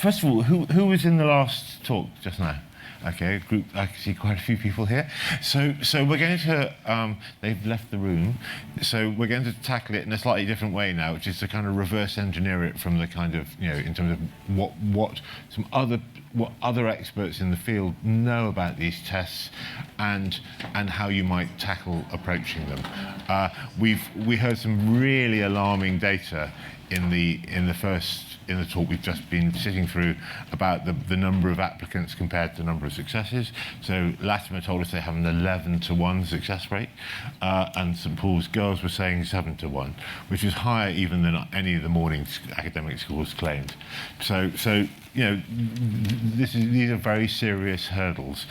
First of all, who was in the last talk just now? Okay, group. I can see quite a few people here. So we're going to. They've left the room. So we're going to tackle it in a slightly different way now, which is to kind of reverse engineer it from the kind of, in terms of what other experts in the field know about these tests, and how you might tackle approaching them. We heard some really alarming data in the talk we've just been sitting through about the number of applicants compared to the number of successes. So Latimer told us they have an 11-to-1 success rate, and St Paul's girls were saying 7-to-1, which is higher even than any of the morning academic schools claimed. So these are very serious hurdles.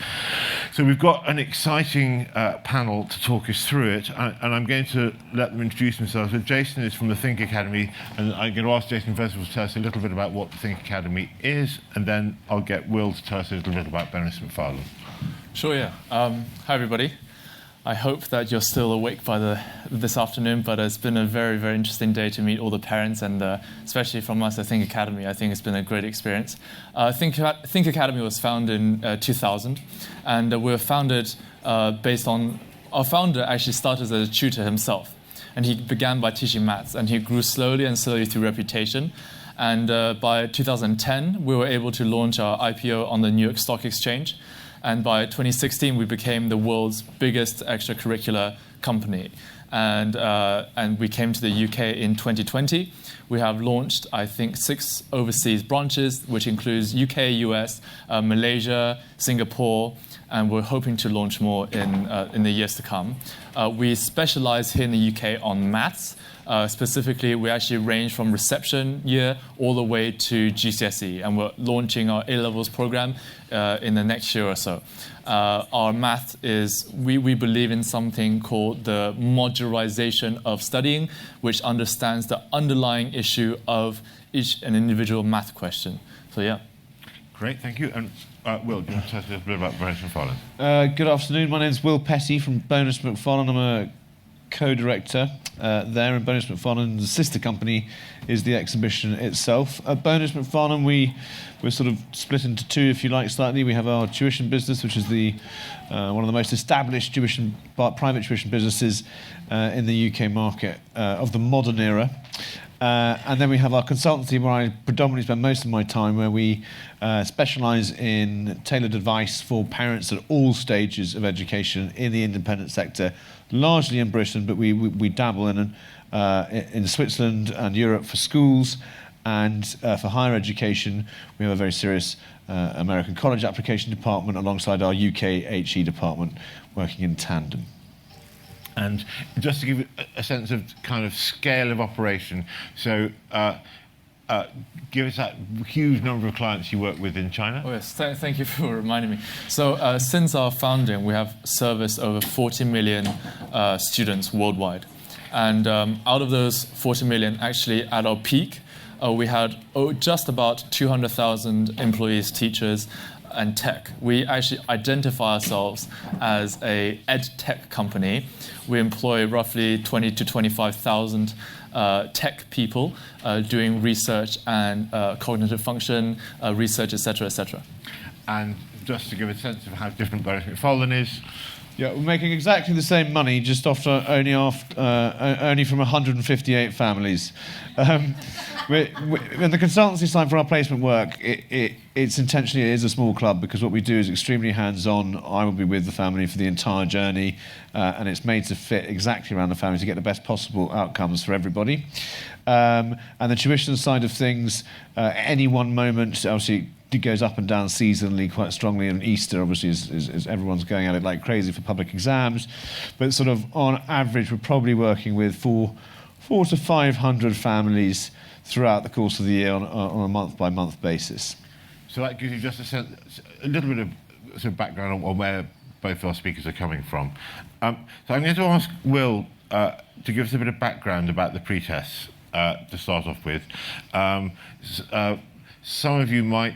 So we've got an exciting panel to talk us through it, and I'm going to let them introduce themselves. So Jason is from the Think Academy, and I'm going to ask Jason first of all to tell us a little bit about what the Think Academy is, and then I'll get Will to tell us a little bit about Bonas MacFarlane. Sure, yeah. Hi, everybody. I hope that you're still awake by this afternoon, but it's been a very, very interesting day to meet all the parents, and especially from us at Think Academy. I think it's been a great experience. Think Academy was founded in 2000, and we were founded based on... Our founder actually started as a tutor himself, and he began by teaching maths, and he grew slowly and slowly through reputation. And by 2010, we were able to launch our IPO on the New York Stock Exchange. And by 2016, we became the world's biggest extracurricular company. And we came to the UK in 2020. We have launched, I think, 6 overseas branches, which includes UK, US, Malaysia, Singapore, and we're hoping to launch more in the years to come. We specialize here in the UK on maths. Specifically, we actually range from reception year all the way to GCSE, and we're launching our A-levels program in the next year or so. Our math is, we believe in something called the modularization of studying, which understands the underlying issue of an individual math question. So, yeah. Great, thank you. And Will, do you want to tell us a little bit about Bonas MacFarlane? Good afternoon. My name's Will Petty from Bonas MacFarlane. I'm a co-director there, and Bonas MacFarlane's sister company is the exhibition itself. At Bonas MacFarlane, we're sort of split into two, if you like, slightly. We have our tuition business, which is one of the most established private tuition businesses in the UK market of the modern era. And then we have our consultancy, where I predominantly spend most of my time, where we specialise in tailored advice for parents at all stages of education in the independent sector, largely in Britain, but we dabble in Switzerland and Europe for schools, and for higher education, we have a very serious American college application department alongside our UK HE department, working in tandem. And just to give you a sense of kind of scale of operation, so give us that huge number of clients you work with in China. Oh yes, thank you for reminding me. So since our founding, we have serviced over 40 million students worldwide. And out of those 40 million, actually at our peak, we had just about 200,000 employees, teachers, and tech. We actually identify ourselves as a ed tech company. We employ roughly 20 to 25,000 tech people doing research and cognitive function research, etc., etc. And just to give a sense of how different Bonas MacFarlane is, yeah, we're making exactly the same money, just only from 158 families. In the consultancy side for our placement work, it's intentionally, it is a small club, because what we do is extremely hands-on. I will be with the family for the entire journey, and it's made to fit exactly around the family to get the best possible outcomes for everybody. And the tuition side of things, any one moment, obviously, it goes up and down seasonally quite strongly, and Easter obviously is everyone's going at it like crazy for public exams, but sort of on average we're probably working with 400 to 500 families throughout the course of the year on a month-by-month basis. So that gives you just a little bit of sort of background on where both our speakers are coming from. So I'm going to ask Will to give us a bit of background about the pre-tests to start off with. Some of you might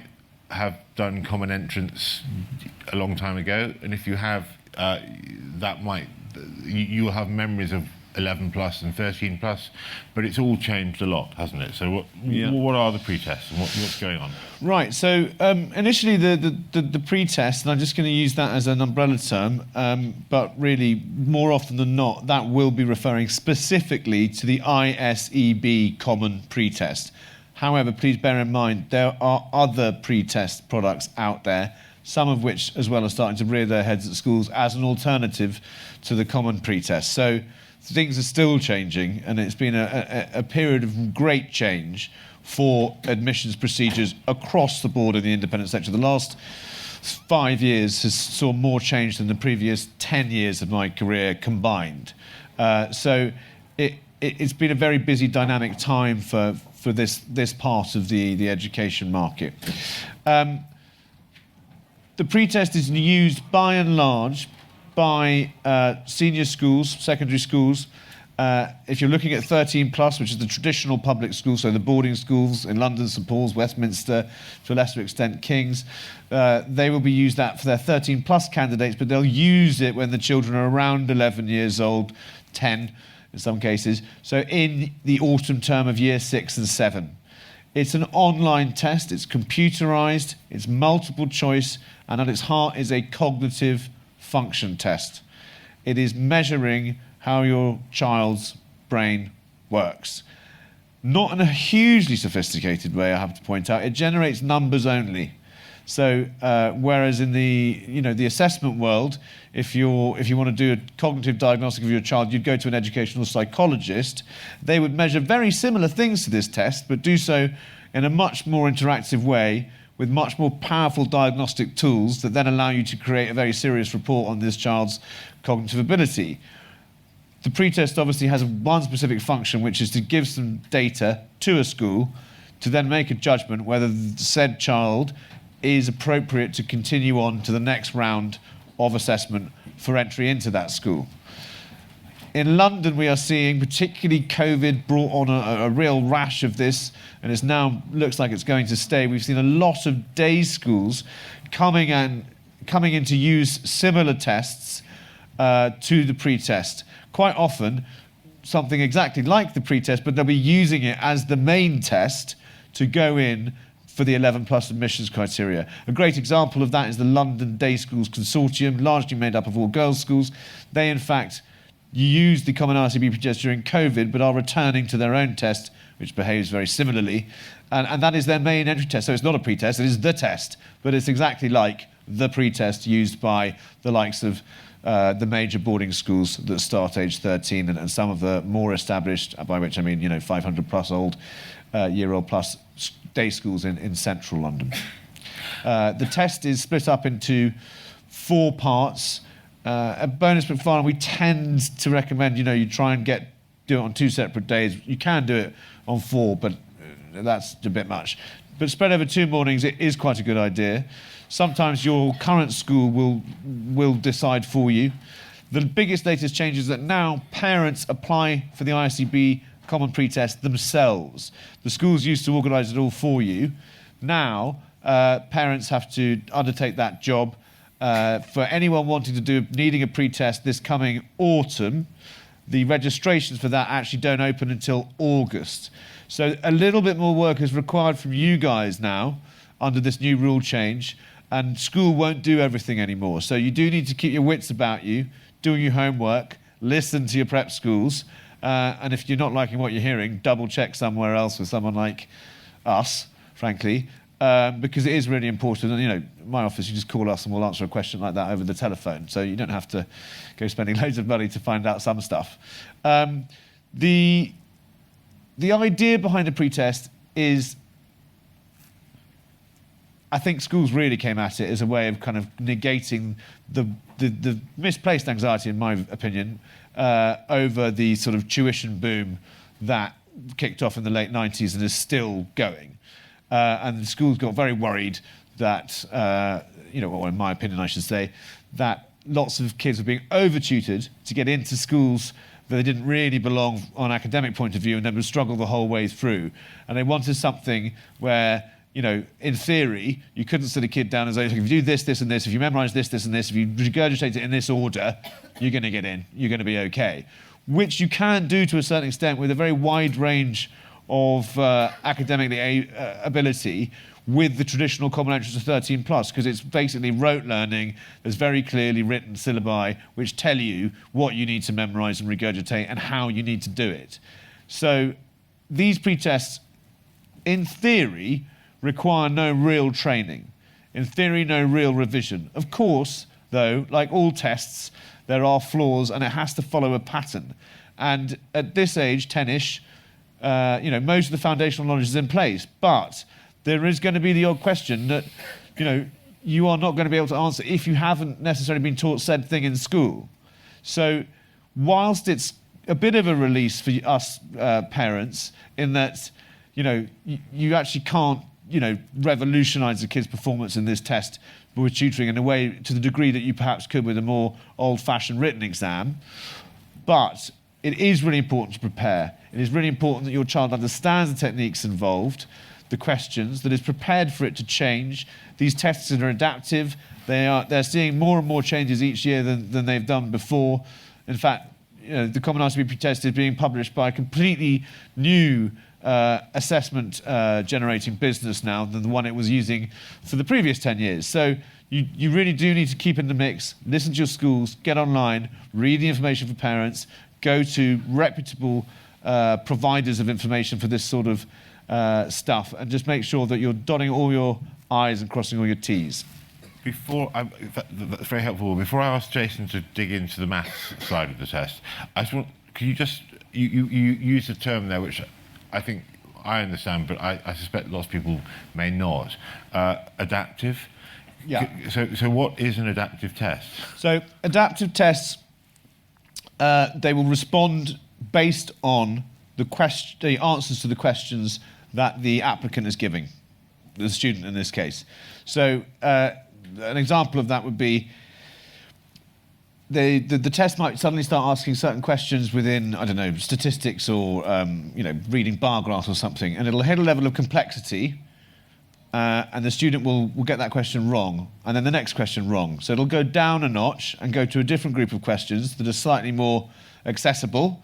have done Common Entrance a long time ago, and if you have, you will have memories of 11 plus and 13 plus, but it's all changed a lot, hasn't it? So what are the pre-tests and what's going on? Right, so initially the pre-test, and I'm just going to use that as an umbrella term, but really more often than not, that will be referring specifically to the ISEB common pre-test. However, please bear in mind there are other pre-test products out there, some of which as well are starting to rear their heads at schools as an alternative to the common pre-test. So things are still changing, and it's been a period of great change for admissions procedures across the board in the independent sector. The last 5 years has saw more change than the previous 10 years of my career combined. So it's been a very busy, dynamic time for this part of the education market. The pre-test is used by and large by senior schools, secondary schools. If you're looking at 13 plus, which is the traditional public schools, so the boarding schools in London, St Paul's, Westminster, to a lesser extent King's, they will be used that for their 13 plus candidates, but they'll use it when the children are around 11 years old, 10 in some cases, so in the autumn term of year 6 and 7. It's an online test, it's computerized, it's multiple choice, and at its heart is a cognitive function test. It is measuring how your child's brain works. Not in a hugely sophisticated way, I have to point out. It generates numbers only. So whereas in the assessment world, if you want to do a cognitive diagnostic of your child, you'd go to an educational psychologist. They would measure very similar things to this test, but do so in a much more interactive way with much more powerful diagnostic tools that then allow you to create a very serious report on this child's cognitive ability. The pretest obviously has one specific function, which is to give some data to a school to then make a judgment whether the said child is appropriate to continue on to the next round of assessment for entry into that school. In London, we are seeing, particularly COVID brought on a real rash of this, and it now looks like it's going to stay. We've seen a lot of day schools coming in to use similar tests to the pretest. Quite often, something exactly like the pretest, but they'll be using it as the main test to go in for the 11 plus admissions criteria. A great example of that is the London Day Schools Consortium, largely made up of all girls' schools. They, in fact, used the common RCB test during COVID, but are returning to their own test, which behaves very similarly. And that is their main entry test. So it's not a pretest, it is the test, but it's exactly like the pretest used by the likes of the major boarding schools that start age 13 and some of the more established, by which I mean, 500 plus year-old plus day schools in central London. The test is split up into 4 parts. At Bonas MacFarlane, we tend to recommend, you try and do it on 2 separate days. You can do it on 4, but that's a bit much. But spread over 2 mornings, it is quite a good idea. Sometimes your current school will decide for you. The biggest latest change is that now parents apply for the ISCB common pretest themselves. The schools used to organise it all for you. Now parents have to undertake that job. For anyone needing a pretest this coming autumn, the registrations for that actually don't open until August. So a little bit more work is required from you guys now under this new rule change, and school won't do everything anymore. So you do need to keep your wits about you, doing your homework, listen to your prep schools, and if you're not liking what you're hearing, double check somewhere else with someone like us, frankly, because it is really important. And my office, you just call us and we'll answer a question like that over the telephone. So you don't have to go spending loads of money to find out some stuff. The idea behind a pretest is, I think schools really came at it as a way of kind of negating the misplaced anxiety, in my opinion, over the sort of tuition boom that kicked off in the late 90s and is still going. And the schools got very worried that, or in my opinion, I should say, that lots of kids were being over-tutored to get into schools that they didn't really belong on an academic point of view, and then would struggle the whole way through. And they wanted something where, in theory, you couldn't sit a kid down and say, if you do this, this, and this, if you memorise this, this, and this, if you regurgitate it in this order, you're going to get in, you're going to be okay. which you can do to a certain extent with a very wide range of academic ability with the traditional common entrance of 13+, because it's basically rote learning. There's very clearly written syllabi which tell you what you need to memorize and regurgitate and how you need to do it. So these pre-tests, in theory, require no real training. In theory, no real revision. Of course, though, like all tests, there are flaws and it has to follow a pattern. And at this age, 10-ish, most of the foundational knowledge is in place, but there is going to be the odd question that, you are not going to be able to answer if you haven't necessarily been taught said thing in school. So whilst it's a bit of a release for us parents in that, you actually can't, revolutionise the kid's performance in this test with tutoring in a way to the degree that you perhaps could with a more old-fashioned written exam. But it is really important to prepare. It is really important that your child understands the techniques involved, the questions, that is prepared for it to change. These tests are adaptive. They're seeing more and more changes each year than they've done before. In fact, the Common ICB test is being published by a completely new assessment generating business now than the one it was using for the previous 10 years. So you really do need to keep in the mix, listen to your schools, get online, read the information for parents, go to reputable providers of information for this sort of stuff, and just make sure that you're dotting all your I's and crossing all your T's. That's very helpful. Before I ask Jason to dig into the maths side of the test, could you just, you use a term there which I think I understand, but I suspect lots of people may not. Adaptive. Yeah. So what is an adaptive test? So adaptive tests, they will respond based on the answers to the questions that the applicant is giving, the student in this case. So an example of that would be the test might suddenly start asking certain questions within, I don't know, statistics or reading bar graphs or something, and it'll hit a level of complexity, and the student will get that question wrong, and then the next question wrong. So it'll go down a notch and go to a different group of questions that are slightly more accessible,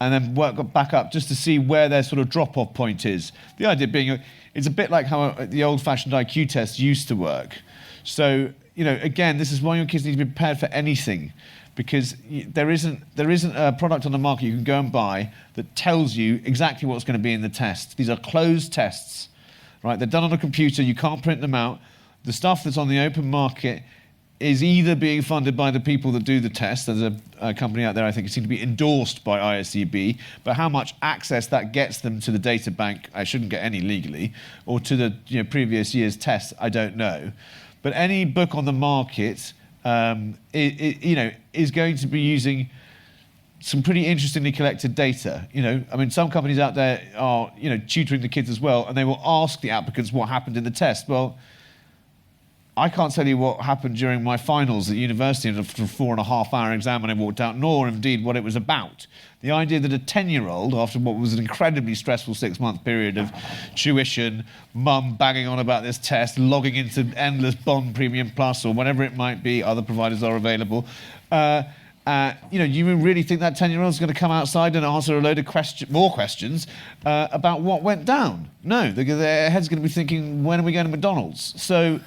and then work back up just to see where their sort of drop-off point is. The idea being, it's a bit like how the old-fashioned IQ test used to work. So, again, this is why your kids need to be prepared for anything, because there isn't a product on the market you can go and buy that tells you exactly what's going to be in the test. These are closed tests, right? They're done on a computer. You can't print them out. The stuff that's on the open market is either being funded by the people that do the test. There's a company out there, I think, it seems to be endorsed by ISCB, but how much access that gets them to the data bank, I shouldn't get any legally, or to the previous year's tests, I don't know. But any book on the market, is going to be using some pretty interestingly collected data. Some companies out there are, tutoring the kids as well, and they will ask the applicants what happened in the test. Well, I can't tell you what happened during my finals at university after a 4.5-hour exam when I walked out, nor indeed what it was about. The idea that a 10-year-old, after what was an incredibly stressful 6-month period of tuition, mum banging on about this test, logging into endless Bond Premium Plus or whatever it might be, other providers are available, you really think that 10-year-old is going to come outside and answer a load of more questions about what went down? No, their head's going to be thinking, when are we going to McDonald's? So,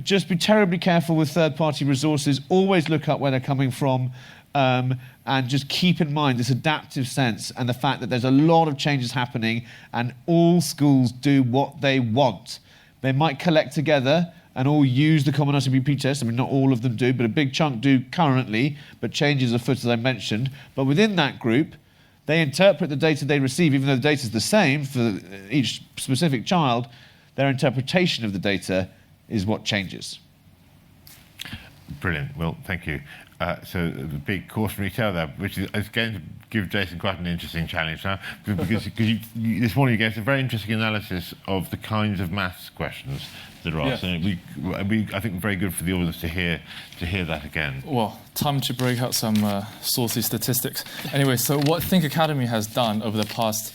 just be terribly careful with third-party resources. Always look up where they're coming from, and just keep in mind this adaptive sense and the fact that there's a lot of changes happening, and all schools do what they want. They might collect together and all use the Common ICB test. Not all of them do, but a big chunk do currently, but changes afoot, as I mentioned. But within that group, they interpret the data they receive, even though the data is the same for each specific child. Their interpretation of the data is what changes. Brilliant. Well, thank you. So the big cautionary tale there, which is going to give Jason quite an interesting challenge now, because you, this morning you gave us a very interesting analysis of the kinds of maths questions that are asked. Yeah. And I think very good for the audience to hear that again. Well, time to break out some saucy statistics. Anyway, so what Think Academy has done over the past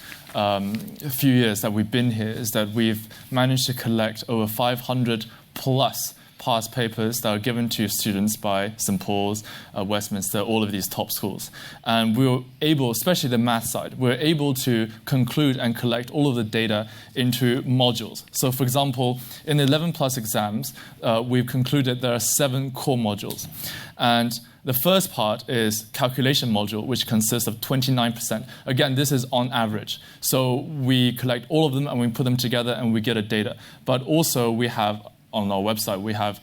few years that we've been here is that we've managed to collect over 500 plus past papers that are given to students by St. Paul's, Westminster, all of these top schools. And we were able, especially the math side, we were able to conclude and collect all of the data into modules. So for example, in the 11 plus exams, we've concluded there are 7 core modules. And the first part is calculation module, which consists of 29%. Again, this is on average. So we collect all of them and we put them together and we get a data. But also we have, on our website, we have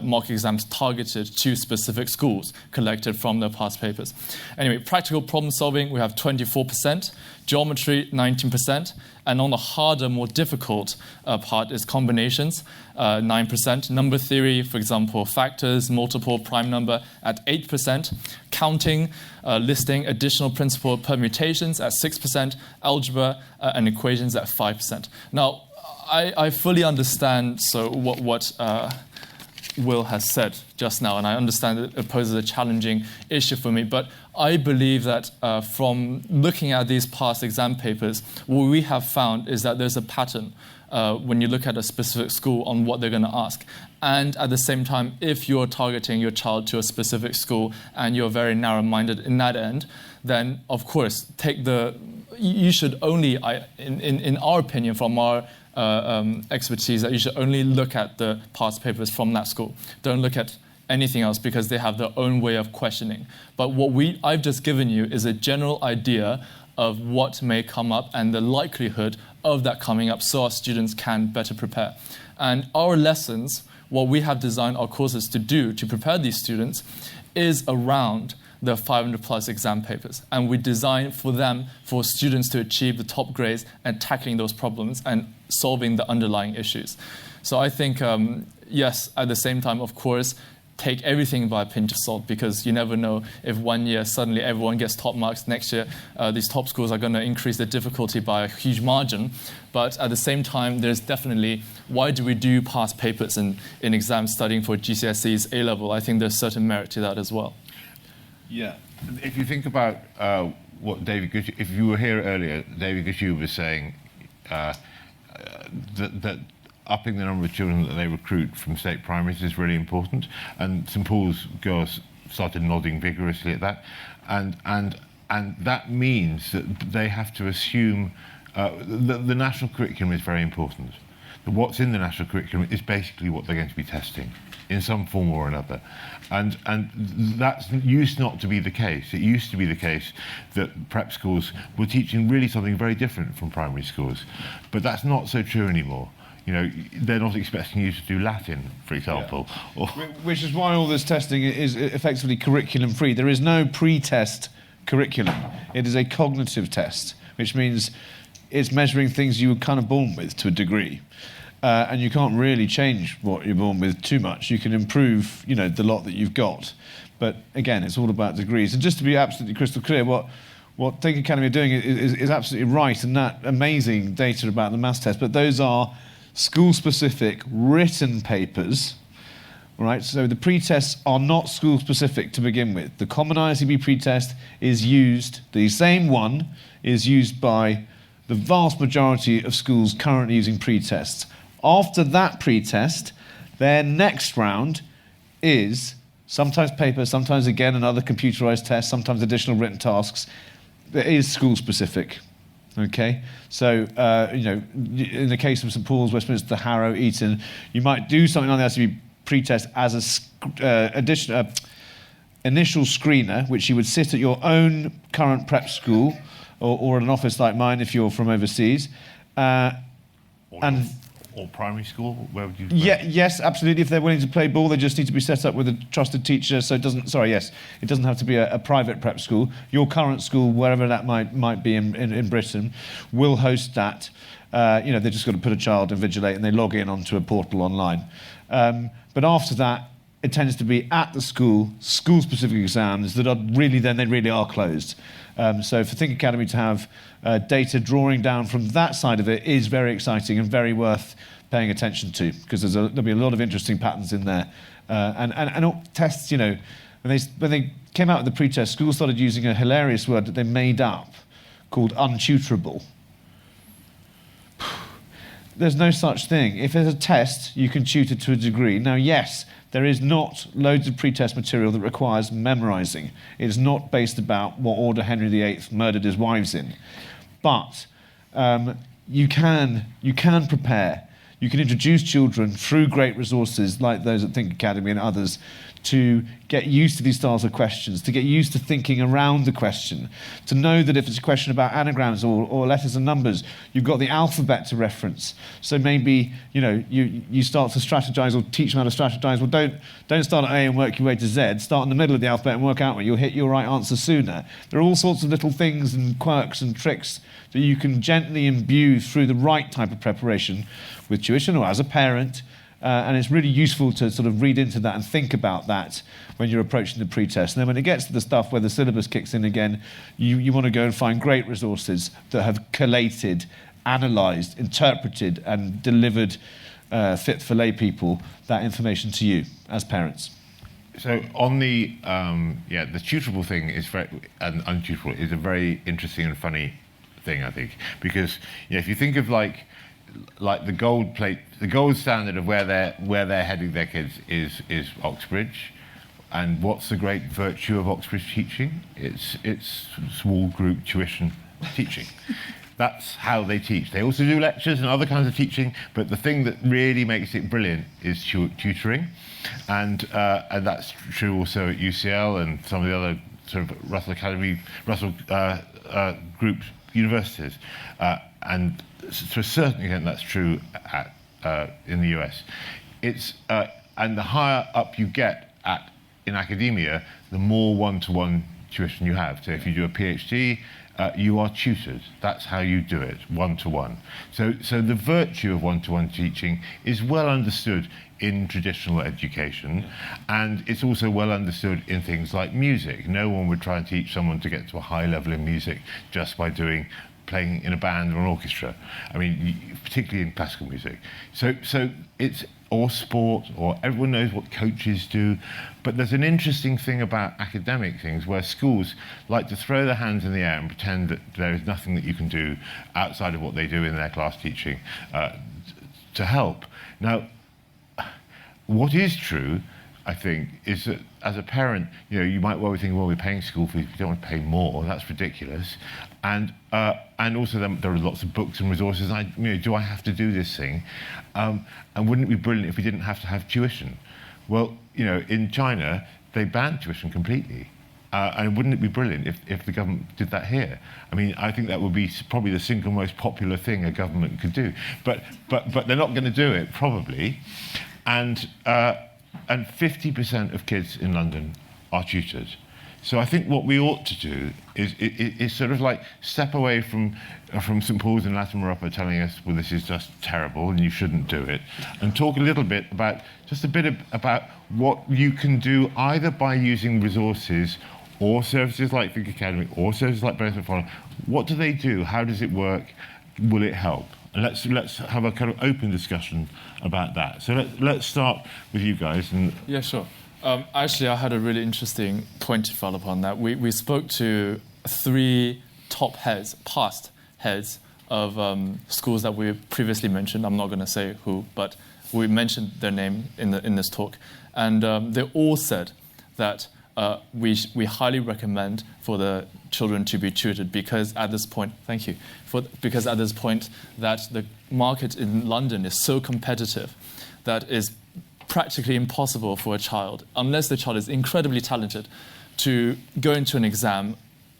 mock exams targeted to specific schools collected from their past papers. Anyway, practical problem solving, we have 24%, geometry, 19%, and on the harder, more difficult part is combinations, 9%. Number theory, for example, factors, multiple, prime number at 8%. Counting, listing, additional principal permutations at 6%. Algebra and equations at 5%. Now, I fully understand what Will has said just now, and I understand it poses a challenging issue for me, but I believe that from looking at these past exam papers, what we have found is that there's a pattern when you look at a specific school on what they're going to ask. And at the same time, if you're targeting your child to a specific school and you're very narrow-minded in that end, then of course, you should only, in our opinion, from our expertise, that you should only look at the past papers from that school. Don't look at anything else because they have their own way of questioning. But what I've just given you is a general idea of what may come up and the likelihood of that coming up so our students can better prepare. And our lessons, what we have designed our courses to do to prepare these students is around the 500 plus exam papers. And we design for students to achieve the top grades and tackling those problems and solving the underlying issues. So I think, yes, at the same time, of course, take everything by a pinch of salt because you never know if one year suddenly everyone gets top marks. Next year, these top schools are going to increase the difficulty by a huge margin. But at the same time, there's definitely, why do we do past papers in exams studying for GCSEs, A-level? I think there's certain merit to that as well. Yeah. If you think about what David Gushue, if you were here earlier, David Gushue was saying that upping the number of children that they recruit from state primaries is really important, and St Paul's girls started nodding vigorously at that, and that means that they have to assume the national curriculum is very important. What's in the national curriculum is basically what they're going to be testing in some form or another. And that used not to be the case. It used to be the case that prep schools were teaching really something very different from primary schools. But that's not so true anymore. You know, they're not expecting you to do Latin, for example. Yeah. Which is why all this testing is effectively curriculum-free. There is no pre-test curriculum. It is a cognitive test, which means it's measuring things you were kind of born with to a degree. And you can't really change what you're born with too much. You can improve, the lot that you've got. But again, it's all about degrees. And just to be absolutely crystal clear, what Think Academy are doing is absolutely right, and that amazing data about the maths test. But those are school-specific written papers, right? So the pre-tests are not school-specific to begin with. The Common ICB pre-test is used, the same one is used by the vast majority of schools currently using pre-tests. After that pre-test, their next round is sometimes paper, sometimes again another computerized test, sometimes additional written tasks. It is school-specific. Okay, so in the case of St Paul's, Westminster, Harrow, Eton, you might do something on the ICB pre-test as an initial screener, which you would sit at your own current prep school or at an office like mine if you're from overseas, or primary school. Where would you? Yeah, yes, absolutely. If they're willing to play ball, they just need to be set up with a trusted teacher. So it doesn't have to be a private prep school. Your current school, wherever that might be in Britain, will host that. They've just got to put a child in Vigilate and they log in onto a portal online. But after that, it tends to be at the school-specific exams that are really closed. So for Think Academy to have data drawing down from that side of it is very exciting and very worth paying attention to, because there'll be a lot of interesting patterns in there. And tests, when they came out with the pre-test, schools started using a hilarious word that they made up called untutorable. there's no such thing. If there's a test, you can tutor to a degree. Now, yes, there is not loads of pre-test material that requires memorising. It's not based about what order Henry VIII murdered his wives in. But you can prepare. You can introduce children through great resources like those at Think Academy and others to get used to these styles of questions, to get used to thinking around the question, to know that if it's a question about anagrams or letters and numbers, you've got the alphabet to reference. So maybe you start to strategize or teach them how to strategize. Well, don't start at A and work your way to Z. Start in the middle of the alphabet and work out where you'll hit your right answer sooner. There are all sorts of little things and quirks and tricks that you can gently imbue through the right type of preparation with tuition or as a parent. And it's really useful to sort of read into that and think about that when you're approaching the pre-test. And then when it gets to the stuff where the syllabus kicks in again, you want to go and find great resources that have collated, analysed, interpreted and delivered fit for lay people that information to you as parents. So on the tutorable thing is very, and untutorable is a very interesting and funny thing, I think, because if you think of like the gold standard of where they're heading their kids is Oxbridge, and what's the great virtue of Oxbridge teaching? It's small group tuition teaching. That's how they teach. They also do lectures and other kinds of teaching, but the thing that really makes it brilliant is tutoring, and that's true also at UCL and some of the other sort of Russell Group universities, and to a certain extent that's true in the US. And the higher up you get in academia, the more one-to-one tuition you have. So if you do a PhD, you are tutored. That's how you do it, one-to-one. So the virtue of one-to-one teaching is well understood in traditional education, and it's also well understood in things like music. No one would try and teach someone to get to a high level in music just by playing in a band or an orchestra. I mean, particularly in classical music. So it's, or sport, or everyone knows what coaches do. But there's an interesting thing about academic things where schools like to throw their hands in the air and pretend that there is nothing that you can do outside of what they do in their class teaching to help. Now, what is true, I think, is that as a parent, you might well be thinking, well, we're paying school fees, we don't want to pay more. That's ridiculous. And also there are lots of books and resources. Do I have to do this thing? And wouldn't it be brilliant if we didn't have to have tuition? Well, in China, they banned tuition completely. And wouldn't it be brilliant if the government did that here? I mean, I think that would be probably the single most popular thing a government could do. But they're not going to do it, probably. And 50% of kids in London are tutored. So I think what we ought to do is sort of like step away from St Paul's in Latimer telling us, well, this is just terrible and you shouldn't do it, and talk a little bit about about what you can do either by using resources or services like Think Academy or services like Bonas MacFarlane. What do they do? How does it work? Will it help? And let's have a kind of open discussion about that. So let's start with you guys. Yeah, sure. Actually, I had a really interesting point to follow up on that. We spoke to 3 top heads, past heads of schools that we previously mentioned. I'm not going to say who, but we mentioned their name in this talk. And they all said that we highly recommend for the children to be tutored because at this point, because at this point that the market in London is so competitive that is practically impossible for a child, unless the child is incredibly talented, to go into an exam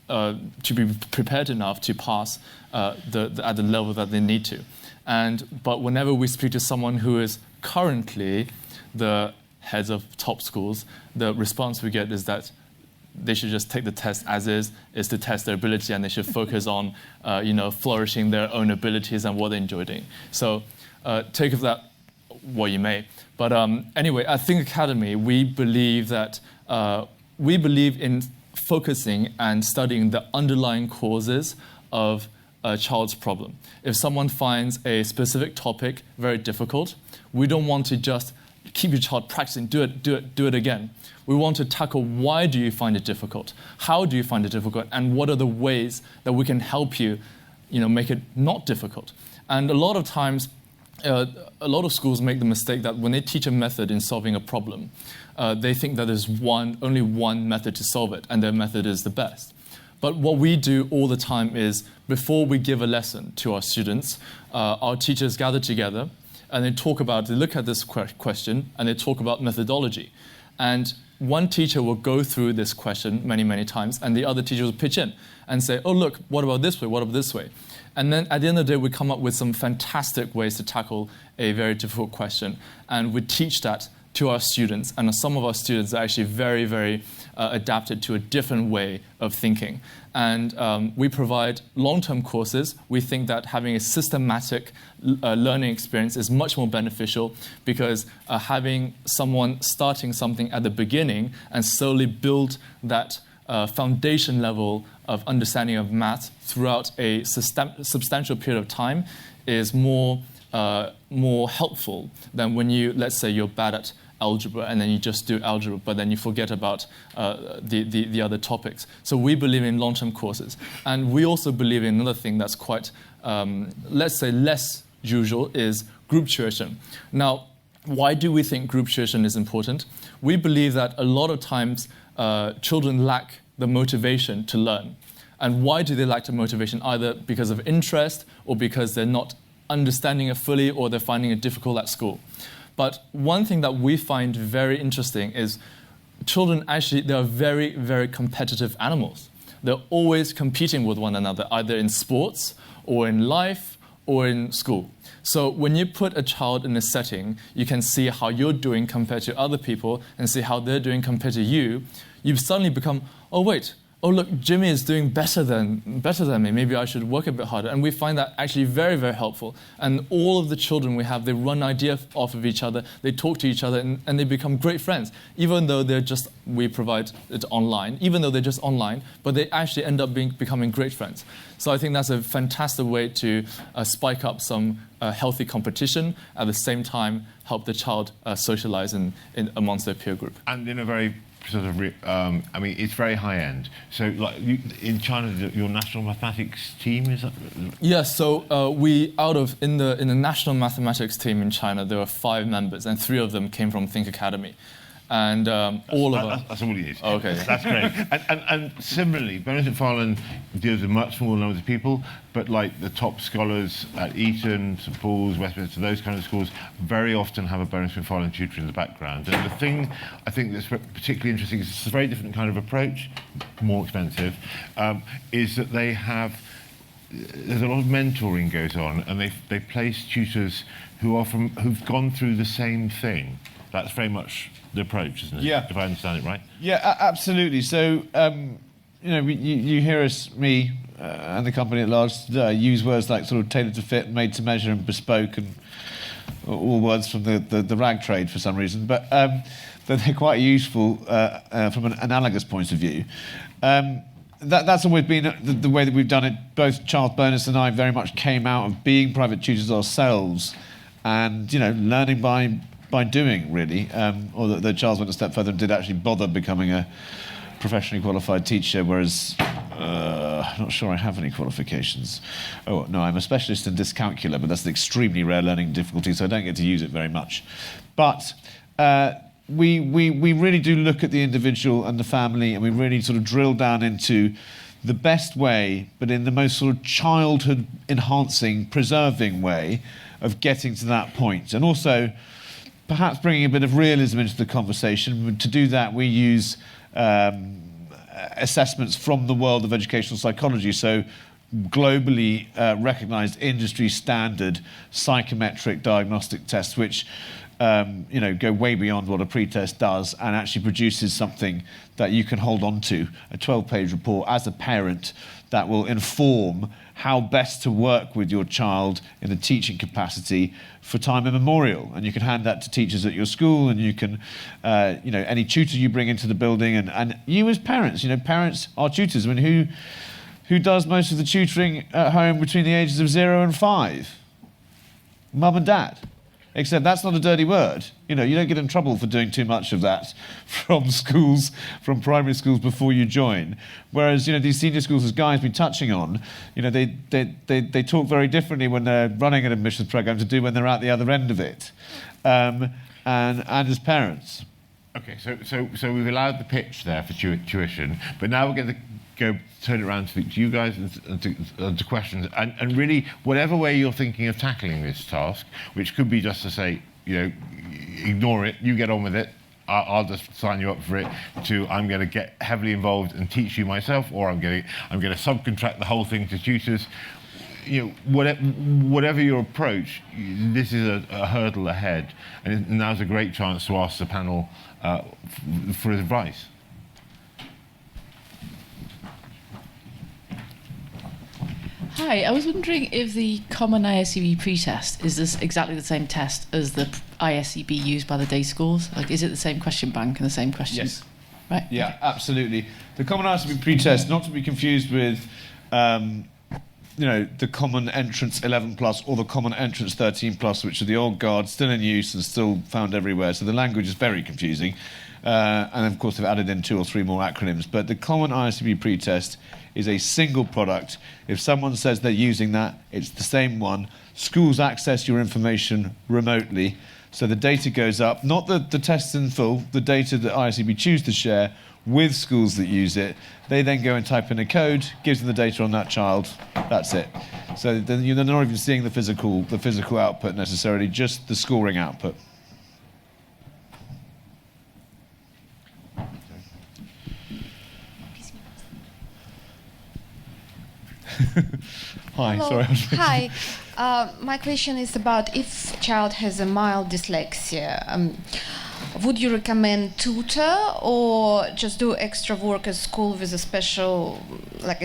to be prepared enough to pass at the level that they need to. But whenever we speak to someone who is currently the heads of top schools, the response we get is that they should just take the test as is to test their ability, and they should focus on flourishing their own abilities and what they enjoy doing. So take of that what you may. But anyway, at Think Academy, we believe in focusing and studying the underlying causes of a child's problem. If someone finds a specific topic very difficult, we don't want to just keep your child practicing, do it again. We want to tackle why do you find it difficult? How do you find it difficult? And what are the ways that we can help you, make it not difficult? And a lot of times, a lot of schools make the mistake that when they teach a method in solving a problem, they think that there's only one method to solve it, and their method is the best. But what we do all the time is, before we give a lesson to our students, our teachers gather together and they look at this question and they talk about methodology. And one teacher will go through this question many, many times, and the other teacher will pitch in and say, oh, look, what about this way? What about this way? And then at the end of the day, we come up with some fantastic ways to tackle a very difficult question. And we teach that to our students. And some of our students are actually very, very adapted to a different way of thinking. And we provide long-term courses. We think that having a systematic learning experience is much more beneficial, because having someone starting something at the beginning and slowly build that foundation level of understanding of math throughout a substantial period of time is more helpful than when let's say you're bad at algebra and then you just do algebra, but then you forget about the other topics. So we believe in long-term courses. And we also believe in another thing that's quite, let's say, less usual, is group tuition. Now, why do we think group tuition is important? We believe that a lot of times children lack the motivation to learn. And why do they lack the motivation? Either because of interest, or because they're not understanding it fully, or they're finding it difficult at school. But one thing that we find very interesting is children actually, they are very, very competitive animals. They're always competing with one another, either in sports, or in life, or in school. So when you put a child in a setting, you can see how you're doing compared to other people, and see how they're doing compared to you. You suddenly become, oh wait, oh look, Jimmy is doing better than me, maybe I should work a bit harder. And we find that actually very, very helpful. And all of the children we have, they run ideas off of each other, they talk to each other, and they become great friends. Even though we provide it online, even though they're just online, but they actually end up becoming great friends. So I think that's a fantastic way to spike up some healthy competition, at the same time help the child socialize amongst their peer group. And in a very sort of, I mean, it's very high end. So, like in China, your national mathematics team, is that? Yeah. So in the national mathematics team in China, there were 5 members, and 3 of them came from Think Academy. And that's all it is. Oh, okay. That's great. And similarly, Bonas MacFarlane deals with much smaller numbers of people, but like the top scholars at Eton, St Paul's, Westminster, those kind of schools, very often have a Bonas MacFarlane tutor in the background. And the thing I think that's particularly interesting is it's a very different kind of approach, more expensive, is that they have, there's a lot of mentoring goes on, and they place tutors who've gone through the same thing. That's very much the approach, isn't it? Yeah. If I understand it right. Yeah, absolutely. So, you hear me and the company at large use words like sort of tailored to fit, made to measure, and bespoke, and all words from the rag trade for some reason. But they're quite useful from an analogous point of view. That's always been the way that we've done it. Both Charles Bonas and I very much came out of being private tutors ourselves, and learning by doing, really. Although Charles went a step further and did actually bother becoming a professionally qualified teacher, whereas I'm not sure I have any qualifications. Oh, no, I'm a specialist in dyscalculia, but that's an extremely rare learning difficulty, so I don't get to use it very much. But we really do look at the individual and the family, and we really sort of drill down into the best way, but in the most sort of childhood-enhancing, preserving way of getting to that point. And also, perhaps bringing a bit of realism into the conversation. To do that, we use assessments from the world of educational psychology, so globally recognised industry standard psychometric diagnostic tests, which go way beyond what a pretest does, and actually produces something that you can hold on to, a 12-page report as a parent that will inform how best to work with your child in a teaching capacity for time immemorial. And you can hand that to teachers at your school, and you can, any tutor you bring into the building, and you as parents, parents are tutors. I mean, who does most of the tutoring at home between the ages of 0 and 5? Mum and dad. except that's not a dirty word. You don't get in trouble for doing too much of that from schools, from primary schools before you join. Whereas, these senior schools, as Guy's been touching on, they talk very differently when they're running an admissions program to do when they're at the other end of it, and as parents. Okay, so we've allowed the pitch there for tuition, but now we're going to turn it around to you guys and to questions, and really whatever way you're thinking of tackling this task, which could be just to say, ignore it, you get on with it, I'll just sign you up for it, to I'm going to get heavily involved and teach you myself, or I'm going to subcontract the whole thing to tutors. Whatever your approach, this is a hurdle ahead, and now's a great chance to ask the panel for advice. Hi, I was wondering if the common ISEB pre-test is this exactly the same test as the ISEB used by the day schools? Like, is it the same question bank and the same questions? Yes. Right. Yeah, okay. Absolutely. The common ISEB pre-test, not to be confused with, the common entrance 11+ or the common entrance 13+, which are the old guard, still in use and still found everywhere. So the language is very confusing. And of course, they've added in 2 or 3 more acronyms. But the common ISEB pre-test is a single product. If someone says they're using that, it's the same one. Schools access your information remotely. So the data goes up, not the tests in full, the data that ISEB choose to share with schools that use it. They then go and type in a code, gives them the data on that child. That's it. So then you're not even seeing the physical output necessarily, just the scoring output. Hi, Hello. sorry. Hi. My question is about if child has a mild dyslexia, would you recommend tutor or just do extra work at school with a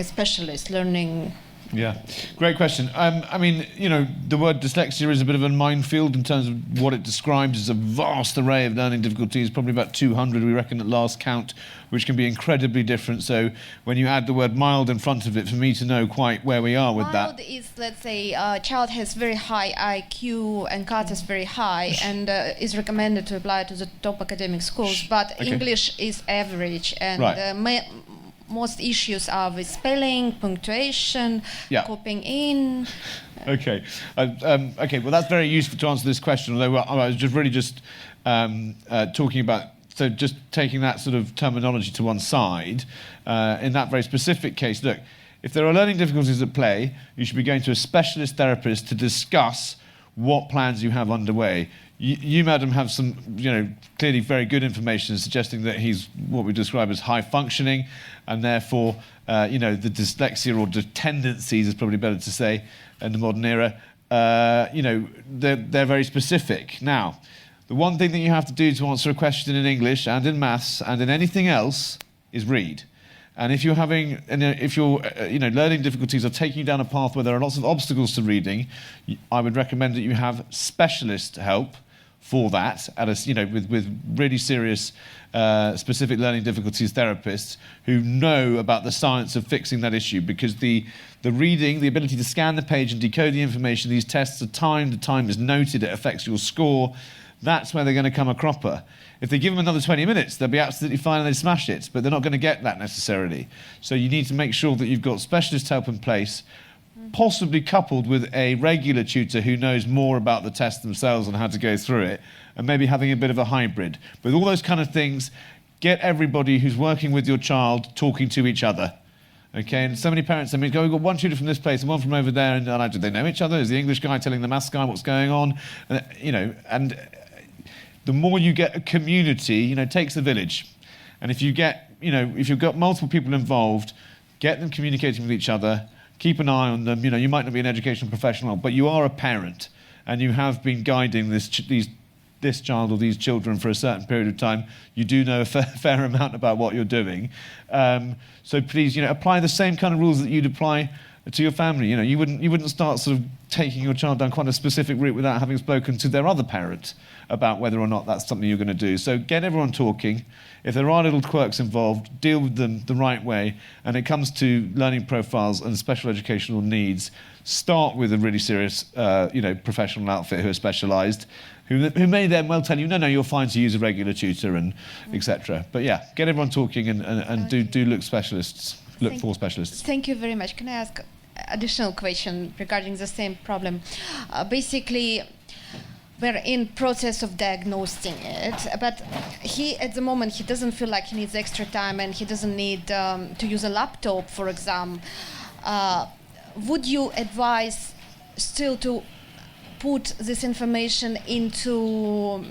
specialist learning? Yeah, great question. The word dyslexia is a bit of a minefield in terms of what it describes as a vast array of learning difficulties, probably about 200, we reckon, at last count, which can be incredibly different. So when you add the word mild in front of it, for me to know quite where we are with mild that. Is, let's say, a child has very high IQ and CAT is very high and is recommended to apply to the top academic schools, but okay. English is average and right. Most issues are with spelling, punctuation, copying in. Okay. Well, that's very useful to answer this question, although I was just talking about, so just taking that sort of terminology to one side, in that very specific case, look, if there are learning difficulties at play, you should be going to a specialist therapist to discuss what plans you have underway. You, madam, have some, clearly very good information suggesting that he's what we describe as high functioning, and therefore, the dyslexia or the tendencies is probably better to say in the modern era. They're very specific. Now, the one thing that you have to do to answer a question in English and in maths and in anything else is read. And if you're learning difficulties are taking you down a path where there are lots of obstacles to reading, I would recommend that you have specialist help for that, with really serious specific learning difficulties therapists who know about the science of fixing that issue, because the reading, the ability to scan the page and decode the information, these tests are timed, the time is noted, it affects your score. That's where they're going to come a cropper. If they give them another 20 minutes, they'll be absolutely fine and they smash it, but they're not going to get that necessarily. So you need to make sure that you've got specialist help in place, possibly coupled with a regular tutor who knows more about the test themselves and how to go through it, and maybe having a bit of a hybrid. With all those kind of things, get everybody who's working with your child talking to each other. Okay, and so many parents, we've got one tutor from this place and one from over there, and do they know each other? Is the English guy telling the maths guy what's going on? And the more you get a community, it takes a village. And if you get, if you've got multiple people involved, get them communicating with each other, keep an eye on them. You might not be an educational professional, but you are a parent, and you have been guiding this child or these children for a certain period of time. You do know a fair amount about what you're doing. So please, apply the same kind of rules that you'd apply to your family. You wouldn't start sort of taking your child down quite a specific route without having spoken to their other parent about whether or not that's something you're going to do. So get everyone talking. If there are little quirks involved, deal with them the right way. And it comes to learning profiles and special educational needs, start with a really serious, professional outfit who are specialised, who may then well tell you, no, you're fine to use a regular tutor and etc. But yeah, get everyone talking and do look specialists. Look for specialists. Thank you very much. Can I ask additional question regarding the same problem? Basically, we're in process of diagnosing it, but at the moment he doesn't feel like he needs extra time and he doesn't need to use a laptop for exam. Would you advise still to put this information into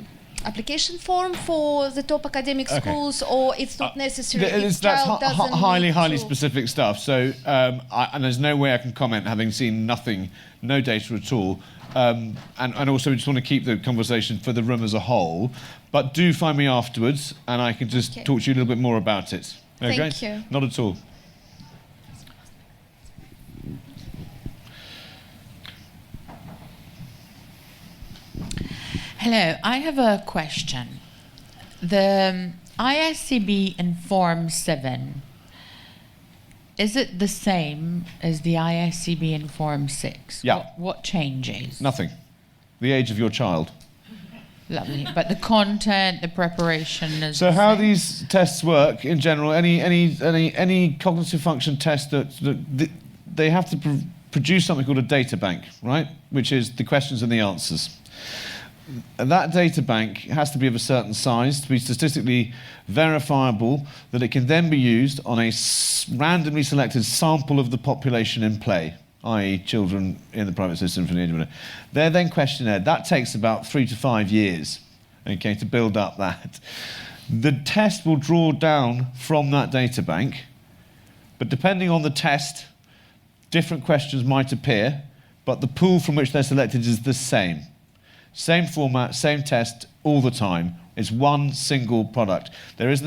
application form for the top academic schools, or it's not necessary? That's highly specific stuff. So, and there's no way I can comment, having seen no data at all. And also, we just want to keep the conversation for the room as a whole. But do find me afterwards, and I can just talk to you a little bit more about it. Okay? Thank you. Not at all. Hello, I have a question. The ISCB in Form 7, is it the same as the ISCB in Form 6? Yeah. What changes? Nothing. The age of your child. Lovely. But the content, the preparation is So how these tests work in general, any cognitive function test they have to produce something called a data bank, right? Which is the questions and the answers. And that data bank has to be of a certain size to be statistically verifiable, that it can then be used on a randomly selected sample of the population in play, i.e. children in the private system from the age of 1. They're then questionnaire. That takes about 3 to 5 years, okay, to build up that. The test will draw down from that data bank, but depending on the test, different questions might appear, but the pool from which they're selected is the same. Same format, same test, all the time. It's one single product. There isn't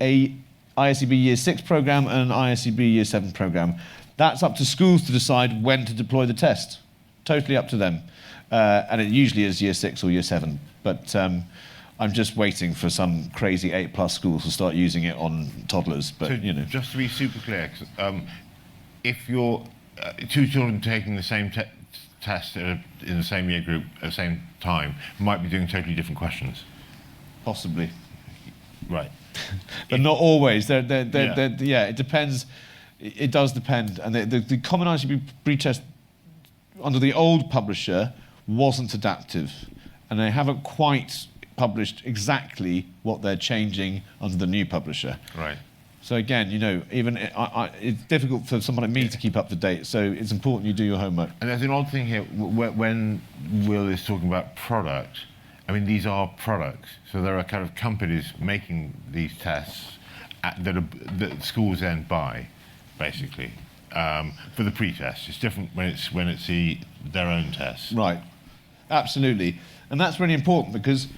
a ISCB Year 6 program and an ISCB Year 7 program. That's up to schools to decide when to deploy the test. Totally up to them. And it usually is Year 6 or Year 7. But I'm just waiting for some crazy 8+ schools to start using it on toddlers. But, so just to be super clear, if you're two children taking the same test in the same year group at the same time, might be doing totally different questions. Possibly. Right. But not always. It depends. It does depend. And the common ICB pretest under the old publisher wasn't adaptive. And they haven't quite published exactly what they're changing under the new publisher. Right. So again, even it's difficult for someone like me to keep up to date. So it's important you do your homework. And there's an odd thing here. When Will is talking about product, I mean, these are products. So there are kind of companies making these tests that schools then buy, basically, for the pre-test. It's different when it's their own tests. Right. Absolutely. And that's really important because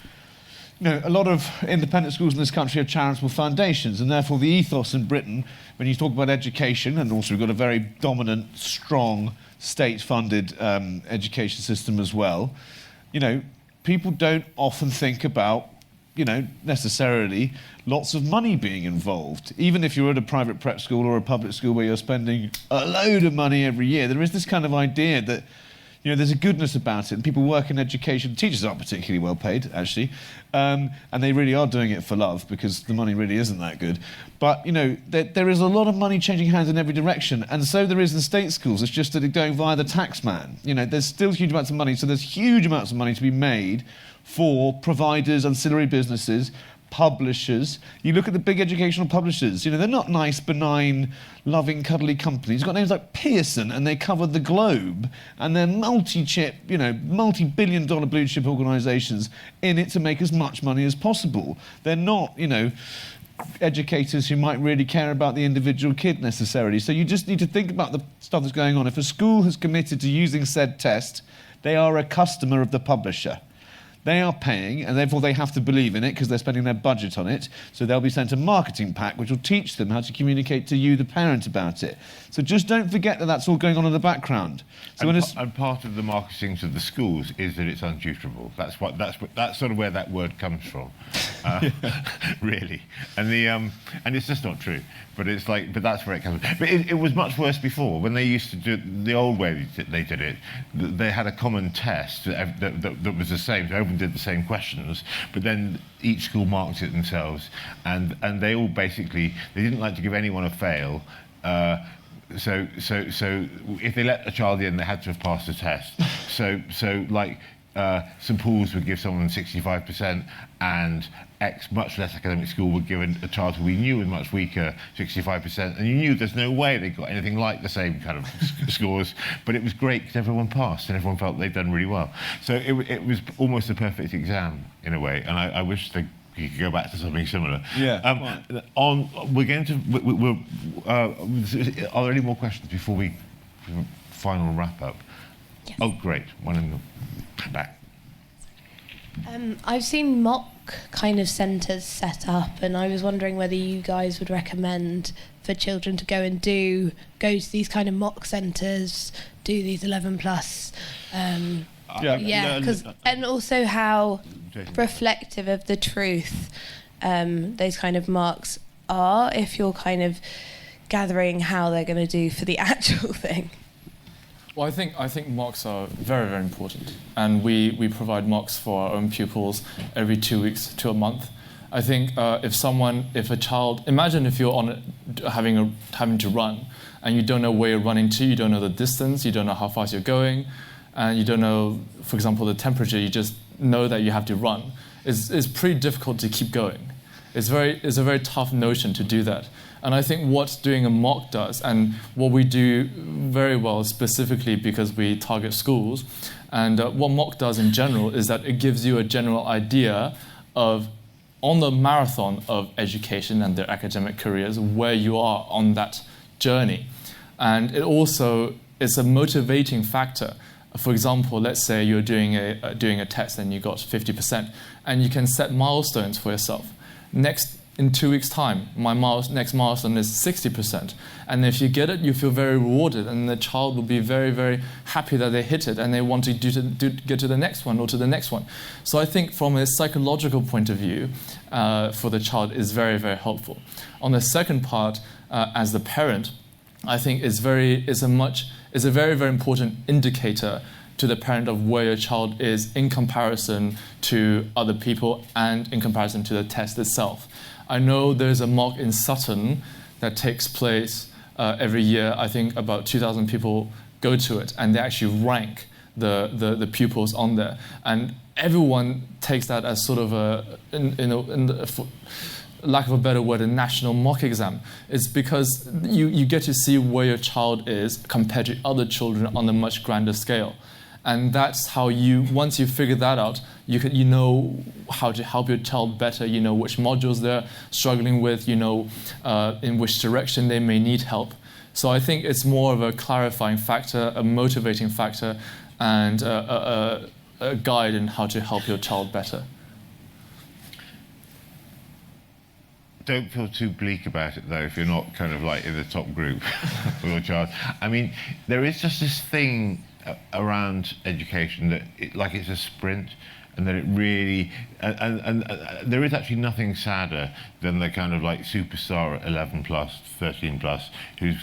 a lot of independent schools in this country have charitable foundations, and therefore the ethos in Britain, when you talk about education, and also we've got a very dominant, strong, state-funded education system as well, people don't often think about, necessarily lots of money being involved. Even if you're at a private prep school or a public school where you're spending a load of money every year, there is this kind of idea that there's a goodness about it, and people work in education. Teachers aren't particularly well paid, actually, and they really are doing it for love because the money really isn't that good. But, there is a lot of money changing hands in every direction, and so there is in state schools. It's just that it's going via the tax man. There's still huge amounts of money, so there's huge amounts of money to be made for providers, ancillary businesses, publishers. You look at the big educational publishers, they're not nice, benign, loving, cuddly companies. You've got names like Pearson, and they cover the globe, and they're multi-chip, multi-billion-dollar blue-chip organisations in it to make as much money as possible. They're not, educators who might really care about the individual kid necessarily. So you just need to think about the stuff that's going on. If a school has committed to using said test, they are a customer of the publisher. They are paying, and therefore they have to believe in it because they're spending their budget on it. So they'll be sent a marketing pack which will teach them how to communicate to you, the parent, about it. So just don't forget that that's all going on in the background. So And part of the marketing to the schools is that it's untutorable. That's sort of where that word comes from, really. And it's just not true. But that's where it comes from. But it was much worse before when they used to do it the old way they did it. They had a common test that was the same. So everyone did the same questions, but then each school marked it themselves, and they all basically they didn't like to give anyone a fail. So if they let a child in, they had to have passed the test. So St Paul's would give someone 65%, and X much less academic school would give a child who we knew was much weaker 65%, and you knew there's no way they got anything like the same kind of scores, but it was great because everyone passed and everyone felt they'd done really well. So it was almost a perfect exam in a way, and I wish you could go back to something similar. Yeah. We're going to. Are there any more questions before we final wrap up? Yes. Oh, great! One in the back. I've seen mock kind of centres set up, and I was wondering whether you guys would recommend for children to go to these kind of mock centres, do these 11 plus. And also how reflective of the truth those kind of marks are, if you're kind of gathering how they're going to do for the actual thing. Well, I think mocks are very, very important, and we provide mocks for our own pupils every 2 weeks to a month. I think if a child, imagine if you're having to run, and you don't know where you're running to, you don't know the distance, you don't know how fast you're going, and you don't know, for example, the temperature. You just know that you have to run. It's pretty difficult to keep going. It's a very tough notion to do that. And I think what doing a mock does, and what we do very well specifically because we target schools, and what mock does in general is that it gives you a general idea of, on the marathon of education and their academic careers, where you are on that journey. And it also is a motivating factor. For example, let's say you're doing a test and you got 50%, and you can set milestones for yourself. In 2 weeks' time, my next milestone is 60%. And if you get it, you feel very rewarded, and the child will be very, very happy that they hit it, and they want to get to the next one or to the next one. So I think from a psychological point of view, for the child is very, very helpful. On the second part, as the parent, I think is a very, very important indicator to the parent of where your child is in comparison to other people and in comparison to the test itself. I know there's a mock in Sutton that takes place every year. I think about 2,000 people go to it, and they actually rank the pupils on there. And everyone takes that as sort of for lack of a better word, a national mock exam. It's because you get to see where your child is compared to other children on a much grander scale. And that's how once you figure that out, you know how to help your child better, you know which modules they're struggling with, you know in which direction they may need help. So I think it's more of a clarifying factor, a motivating factor, and a guide in how to help your child better. Don't feel too bleak about it, though, if you're not kind of like in the top group with your child. I mean, there is just this thing around education that it's a sprint, and that it really and there is actually nothing sadder than the kind of like superstar at 11 plus 13 plus who's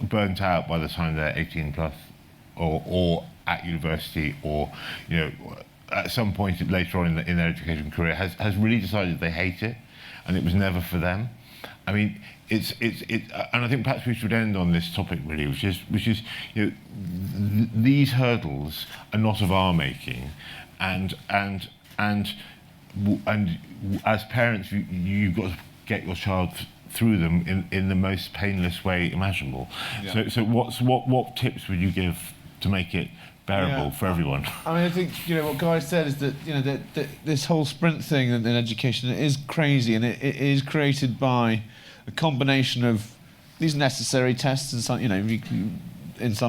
burnt out by the time they're 18 plus or at university, or at some point later on in their education career has really decided they hate it and it was never for them. I mean, it's and I think perhaps we should end on this topic really, which is these hurdles are not of our making, and as parents you've got to get your child through them in the most painless way imaginable. Yeah. So what tips would you give to make it bearable for everyone? I mean, I think what Guy said is that that this whole sprint thing in education is crazy, and it is created by a combination of these necessary tests and some,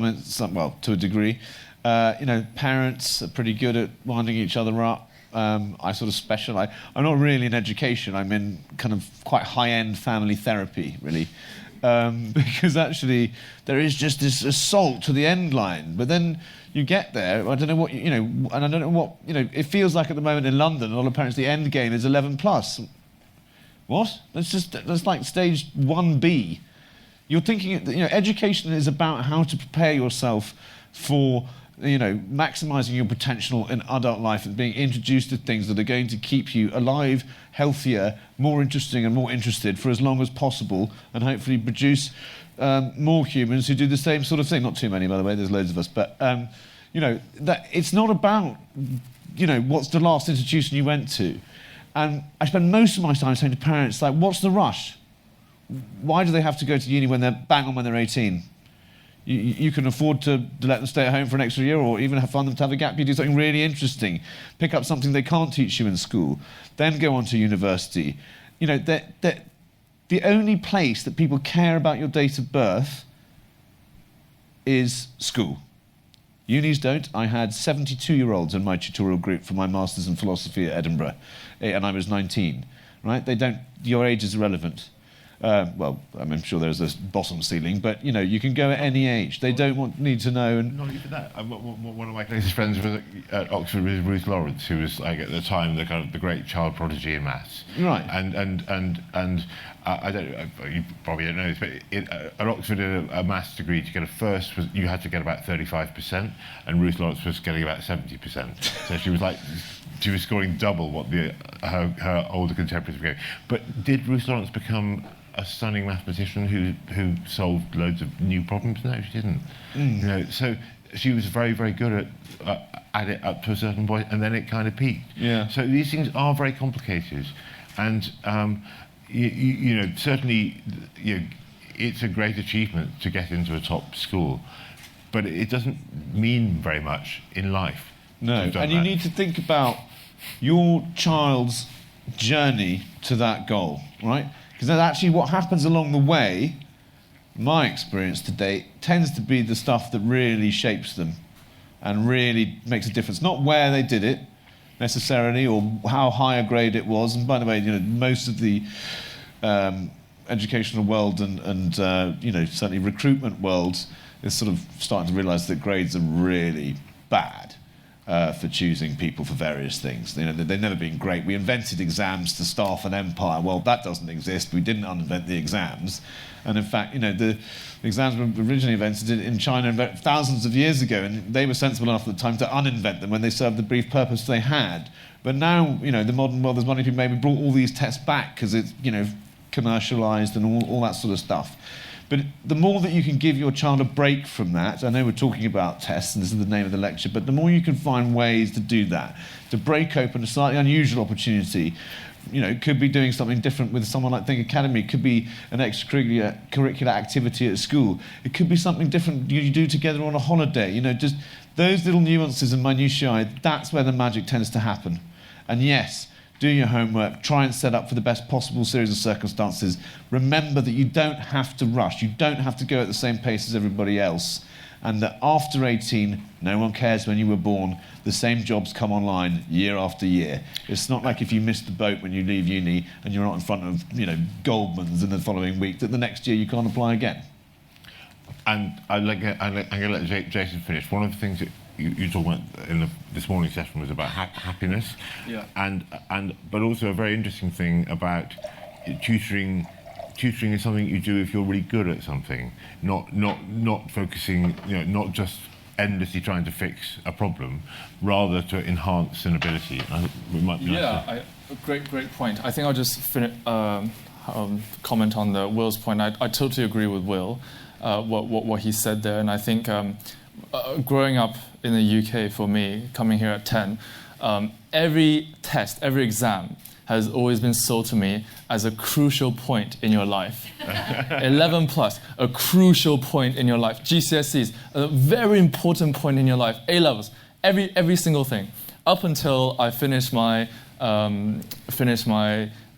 in some well, to a degree. Parents are pretty good at winding each other up. I sort of specialise. I'm not really in education. I'm in kind of quite high-end family therapy, really. Because actually there is just this assault to the end line. But then you get there, I don't know what, and I don't know what, it feels like at the moment in London, a lot of parents, the end game is 11 plus. What? That's like stage 1B. You're thinking, education is about how to prepare yourself for maximising your potential in adult life and being introduced to things that are going to keep you alive, healthier, more interesting and more interested for as long as possible, and hopefully produce more humans who do the same sort of thing. Not too many, by the way, there's loads of us. But, that it's not about, what's the last institution you went to. And I spend most of my time saying to parents, like, what's the rush? Why do they have to go to uni when they're bang on when they're 18? You can afford to let them stay at home for an extra year, or even fund them to have a gap year, do something really interesting, pick up something they can't teach you in school, then go on to university. The only place that people care about your date of birth is school. Unis don't. I had 72-year-olds in my tutorial group for my Masters in Philosophy at Edinburgh, and I was 19, right? They don't, your age is irrelevant. Well, I'm sure there's this bottom ceiling, but you can go at any age. They don't need to know. And not even that. One of my closest friends was at Oxford with Ruth Lawrence, who was like at the time the great child prodigy in maths. Right. And I don't. You probably don't know this, but at Oxford, a maths degree to get a first you had to get about 35%, and Ruth Lawrence was getting about 70%. So she was scoring double what her older contemporaries were getting. But did Ruth Lawrence become a stunning mathematician who solved loads of new problems? No, she didn't. So she was very, very good at it up to a certain point, and then it kind of peaked. Yeah. So these things are very complicated, and certainly, it's a great achievement to get into a top school, but it doesn't mean very much in life. No, and you need to think about your child's journey to that goal, right? Because that's actually what happens along the way, my experience to date, tends to be the stuff that really shapes them and really makes a difference. Not where they did it, necessarily, or how high a grade it was. And by the way, most of the educational world and certainly recruitment world is sort of starting to realise that grades are really bad for choosing people for various things. They've never been great. We invented exams to staff an empire. Well, that doesn't exist. We didn't invent the exams. And in fact, the exams were originally invented in China thousands of years ago, and they were sensible enough at the time to uninvent them when they served the brief purpose they had. But now, the modern world, there's money to be made. We brought all these tests back because it's, commercialised and all that sort of stuff. But the more that you can give your child a break from that, I know we're talking about tests, and this is the name of the lecture, but the more you can find ways to do that, to break open a slightly unusual opportunity, it could be doing something different with someone like Think Academy, it could be an extracurricular activity at school, it could be something different you do together on a holiday, just those little nuances and minutiae, that's where the magic tends to happen. And yes, do your homework, try and set up for the best possible series of circumstances. Remember that you don't have to rush, you don't have to go at the same pace as everybody else, and that after 18, no one cares when you were born, the same jobs come online year after year. It's not like if you miss the boat when you leave uni and you're not in front of, Goldman's in the following week, that the next year you can't apply again. And I'm going to let Jason finish. One of the things that you talked about in this morning's session was about happiness, but also a very interesting thing about tutoring. Tutoring is something you do if you're really good at something, not focusing, not just endlessly trying to fix a problem, rather to enhance an ability. We might be great point. I think I'll just comment on Will's point. I totally agree with Will, what he said there, and I think growing up in the UK for me, coming here at 10, every test, every exam has always been sold to me as a crucial point in your life. 11 plus, a crucial point in your life. GCSEs, a very important point in your life. A-levels, every single thing. Up until I finished my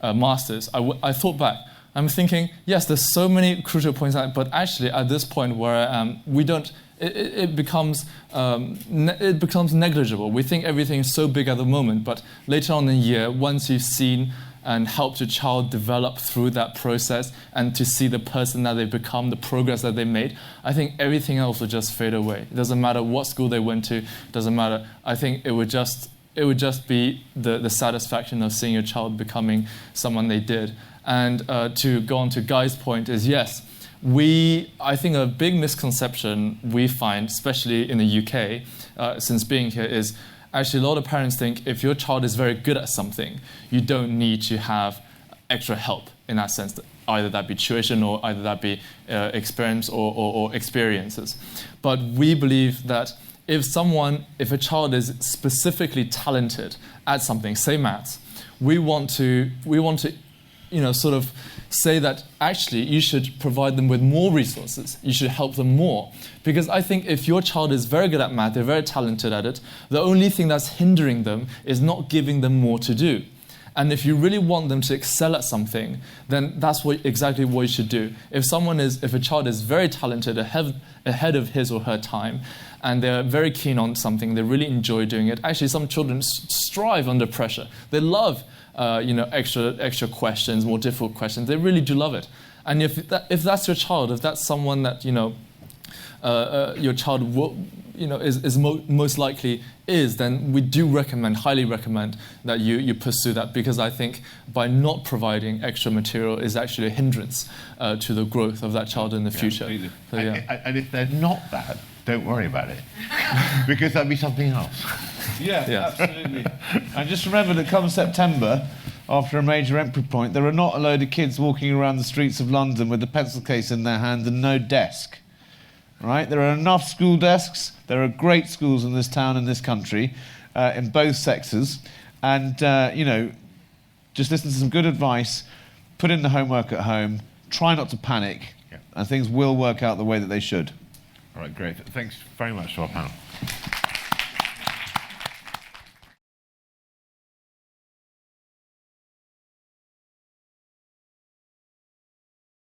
masters, I thought back. I'm thinking, yes, there's so many crucial points, but actually at this point where we don't it becomes negligible. We think everything is so big at the moment, but later on in the year, once you've seen and helped your child develop through that process and to see the person that they become, the progress that they made, I think everything else will just fade away. It doesn't matter what school they went to, it doesn't matter. I think it would just be the satisfaction of seeing your child becoming someone they did. And to go on to Guy's point is, yes, I think a big misconception we find, especially in the UK, since being here, is actually a lot of parents think if your child is very good at something, you don't need to have extra help in that sense, that either that be tuition or either that be experience or experiences. But we believe that if a child is specifically talented at something, say maths, we want to sort of say that actually you should provide them with more resources. You should help them more. Because I think if your child is very good at math, they're very talented at it, the only thing that's hindering them is not giving them more to do. And if you really want them to excel at something, then that's exactly what you should do. If a child is very talented ahead of his or her time, and they're very keen on something, they really enjoy doing it. Actually, some children strive under pressure. They love extra questions, more difficult questions. They really do love it. And if that's your child, if that's someone that your child is most likely is, then we do highly recommend that you pursue that, because I think by not providing extra material is actually a hindrance to the growth of that child in the future. So, and if they're not that, don't worry about it, because that'd be something else. Yeah, absolutely. And just remember that come September, after a major entry point, there are not a load of kids walking around the streets of London with a pencil case in their hand and no desk. Right? There are enough school desks. There are great schools in this town and this country, in both sexes. And, just listen to some good advice, put in the homework at home, try not to panic, and things will work out the way that they should. All right, great. Thanks very much to our panel.